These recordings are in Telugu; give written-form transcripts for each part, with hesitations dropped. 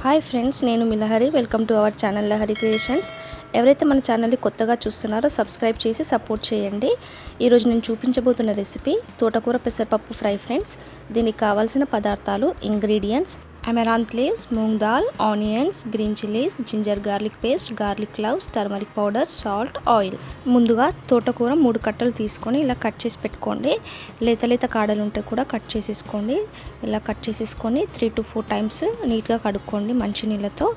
హాయ్ ఫ్రెండ్స్, నేను మీ Lahari. Welcome to our channel Lahari creations. ఎవరైతే మన ఛానల్ని కొత్తగా చూస్తున్నారో సబ్స్క్రైబ్ చేసి సపోర్ట్ చేయండి. ఈరోజు నేను చూపించబోతున్న రెసిపీ తోటకూర పెసరపప్పు ఫ్రై ఫ్రెండ్స్. దీనికి కావాల్సిన పదార్థాలు ingredients: amaranth leaves, moong dal, onions, green chillies, ginger garlic paste, garlic cloves, turmeric powder, salt, oil. ముందుగా తోటకూర 3 కట్టలు తీసుకొని ఇలా కట్ చేసి పెట్టుకోండి. లేత కాడలు ఉంటే కూడా కట్ చేసేసుకోండి. ఇలా కట్ చేసేసుకొని 3 to 4 టైమ్స్ నీట్గా కడుక్కోండి. మంచి నీళ్ళతో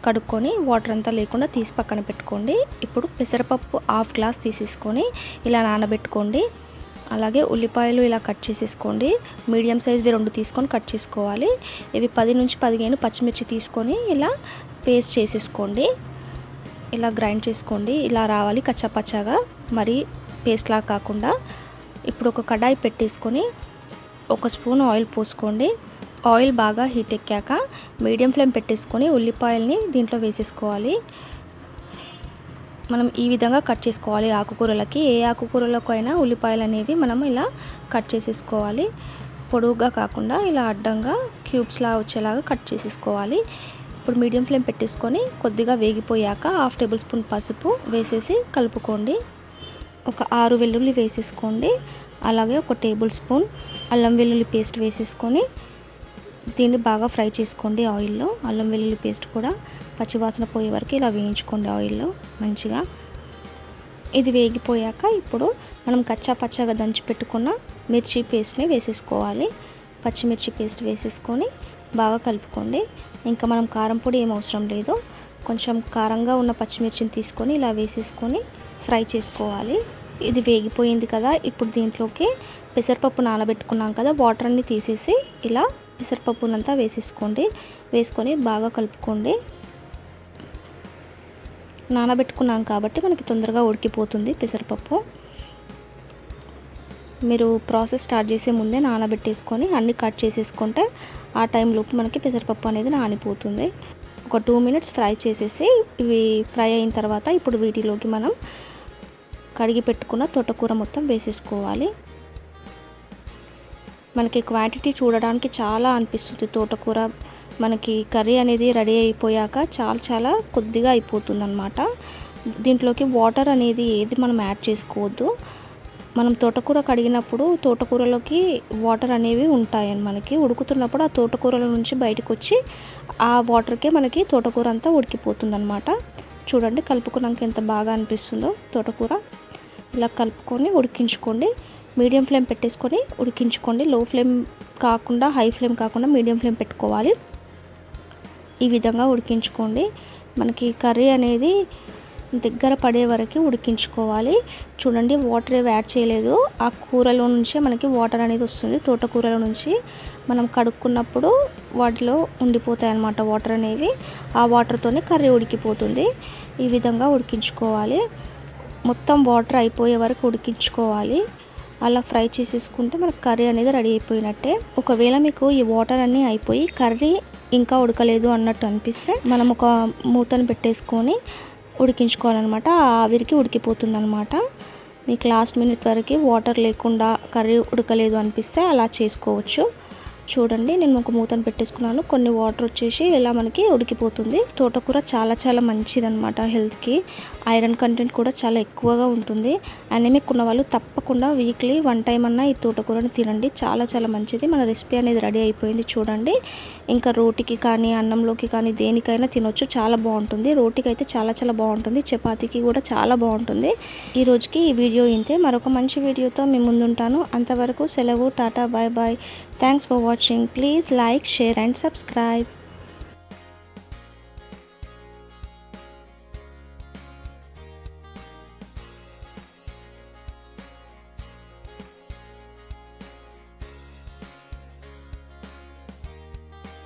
కడుక్కొని వాటర్ అంతా లేకుండా తీసి పక్కన పెట్టుకోండి. ఇప్పుడు పెసరపప్పు 1/2 గ్లాస్ తీసేసుకొని ఇలా నానబెట్టుకోండి. అలాగే ఉల్లిపాయలు ఇలా కట్ చేసేసుకోండి. మీడియం సైజ్వి 2 తీసుకొని కట్ చేసుకోవాలి. ఇవి 10 నుంచి 15 పచ్చిమిర్చి తీసుకొని ఇలా పేస్ట్ చేసేసుకోండి. ఇలా గ్రైండ్ చేసుకోండి. ఇలా రావాలి కచ్చాపచ్చాగా, మరి పేస్ట్లా కాకుండా. ఇప్పుడు ఒక కడాయి పెట్టేసుకొని 1 స్పూన్ ఆయిల్ పోసుకోండి. ఆయిల్ బాగా హీట్ ఎక్కాక మీడియం ఫ్లేమ్ పెట్టేసుకొని ఉల్లిపాయల్ని దీంట్లో వేసేసుకోవాలి. మనం ఈ విధంగా కట్ చేసుకోవాలి. ఆకుకూరలకి, ఏ ఆకుకూరలకు అయినా ఉల్లిపాయలు అనేవి మనం ఇలా కట్ చేసేసుకోవాలి. పొడవుగా కాకుండా ఇలా అడ్డంగా క్యూబ్స్లా వచ్చేలాగా కట్ చేసేసుకోవాలి. ఇప్పుడు మీడియం ఫ్లేమ్ పెట్టేసుకొని కొద్దిగా వేగిపోయాక 1/2 టేబుల్ స్పూన్ పసుపు వేసేసి కలుపుకోండి. ఒక 6 వెల్లుల్లి వేసేసుకోండి. అలాగే 1 టేబుల్ స్పూన్ అల్లం వెల్లుల్లి పేస్ట్ వేసేసుకొని దీన్ని బాగా ఫ్రై చేసుకోండి ఆయిల్లో. అల్లం వెల్లుల్లి పేస్ట్ కూడా పచ్చివాసన పోయే వరకు ఇలా వేయించుకోండి ఆయిల్లో మంచిగా. ఇది వేగిపోయాక ఇప్పుడు మనం పచ్చగా దంచి పెట్టుకున్న మిర్చి పేస్ట్ని వేసేసుకోవాలి. పచ్చిమిర్చి పేస్ట్ వేసేసుకొని బాగా కలుపుకోండి. ఇంకా మనం కారం పొడి ఏం అవసరం లేదు. కొంచెం కారంగా ఉన్న పచ్చిమిర్చిని తీసుకొని ఇలా వేసేసుకొని ఫ్రై చేసుకోవాలి. ఇది వేగిపోయింది కదా, ఇప్పుడు దీంట్లోకి పెసరపప్పు నానబెట్టుకున్నాం కదా, వాటర్ అన్ని తీసేసి ఇలా పెసరపప్పునంతా వేసేసుకోండి. వేసుకొని బాగా కలుపుకోండి. నానబెట్టుకున్నాం కాబట్టి మనకి తొందరగా ఉడికిపోతుంది పెసరపప్పు. మీరు ప్రాసెస్ స్టార్ట్ చేసే ముందే నానబెట్టేసుకొని అన్నీ కట్ చేసేసుకుంటే ఆ టైంలోపు మనకి పెసరపప్పు అనేది నానిపోతుంది. ఒక 2 మినిట్స్ ఫ్రై చేసేసి ఇవి ఫ్రై అయిన తర్వాత ఇప్పుడు వీటిలోకి మనం కడిగి పెట్టుకున్న తోటకూర మొత్తం వేసేసుకోవాలి. మనకి క్వాంటిటీ చూడడానికి చాలా అనిపిస్తుంది తోటకూర. మనకి కర్రీ అనేది రెడీ అయిపోయాక చాలా కొద్దిగా అయిపోతుంది అన్నమాట. దీంట్లోకి వాటర్ అనేది ఏది మనం యాడ్ చేసుకోవద్దు. మనం తోటకూర కడిగినప్పుడు తోటకూరలోకి వాటర్ అనేవి ఉంటాయని మనకి ఉడుకుతున్నప్పుడు ఆ తోటకూరల నుంచి బయటకు వచ్చి ఆ వాటర్కే మనకి తోటకూర అంతా ఉడికిపోతుంది అన్నమాట. చూడండి, కలుపుకున్నాక ఎంత బాగా అనిపిస్తుందో తోటకూర. ఇలా కలుపుకొని ఉడికించుకోండి. మీడియం ఫ్లేమ్ పెట్టేసుకొని ఉడికించుకోండి. లో ఫ్లేమ్ కాకుండా, హై ఫ్లేమ్ కాకుండా మీడియం ఫ్లేమ్ పెట్టుకోవాలి. ఈ విధంగా ఉడికించుకోండి. మనకి కర్రీ అనేది దగ్గర పడే వరకు ఉడికించుకోవాలి. చూడండి, వాటర్ ఏవి యాడ్ చేయలేదు. ఆ కూరలో నుంచే మనకి వాటర్ అనేది వస్తుంది. తోటకూరలో నుంచి మనం కడుక్కున్నప్పుడు వాటిలో ఉండిపోతాయి అన్నమాట వాటర్ అనేవి. ఆ వాటర్తోనే కర్రీ ఉడికిపోతుంది. ఈ విధంగా ఉడికించుకోవాలి. మొత్తం వాటర్ అయిపోయే వరకు ఉడికించుకోవాలి. అలా ఫ్రై చేసేసుకుంటే మనకు కర్రీ అనేది రెడీ అయిపోయినట్టే. ఒకవేళ మీకు ఈ వాటర్ అన్నీ అయిపోయి కర్రీ ఇంకా ఉడకలేదు అన్నట్టు అనిపిస్తే మనం ఒక మూతను పెట్టేసుకొని ఉడికించుకోవాలన్నమాట. ఆ ఆవిరికి ఉడికిపోతుంది అనమాట. మీకు లాస్ట్ మినిట్ వరకు వాటర్ లేకుండా కర్రీ ఉడకలేదు అనిపిస్తే అలా చేసుకోవచ్చు. చూడండి, నేను ఒక మూతను పెట్టేసుకున్నాను. కొన్ని వాటర్ వచ్చేసి ఇలా మనకి ఉడికిపోతుంది. తోటకూర చాలా మంచిదన్నమాట హెల్త్కి. ఐరన్ కంటెంట్ కూడా చాలా ఎక్కువగా ఉంటుంది. అనెమిక్ ఉన్న వాళ్ళు తప్పకుండా వీక్లీ 1 టైం అన్నా ఈ తోటకూరని తినండి. చాలా మంచిది. మన రెసిపీ అనేది రెడీ అయిపోయింది చూడండి. ఇంకా రోటికి కానీ, అన్నంలోకి కానీ, దేనికైనా తినొచ్చు. చాలా బాగుంటుంది. రోటికి అయితే చాలా బాగుంటుంది. చపాతీకి కూడా చాలా బాగుంటుంది. ఈ రోజుకి ఈ వీడియో ఇంతే. మరొక మంచి వీడియోతో మీ ముందుంటాను. అంతవరకు సెలవు. Tata, bye bye. Thanks for watching. Please like, share and subscribe.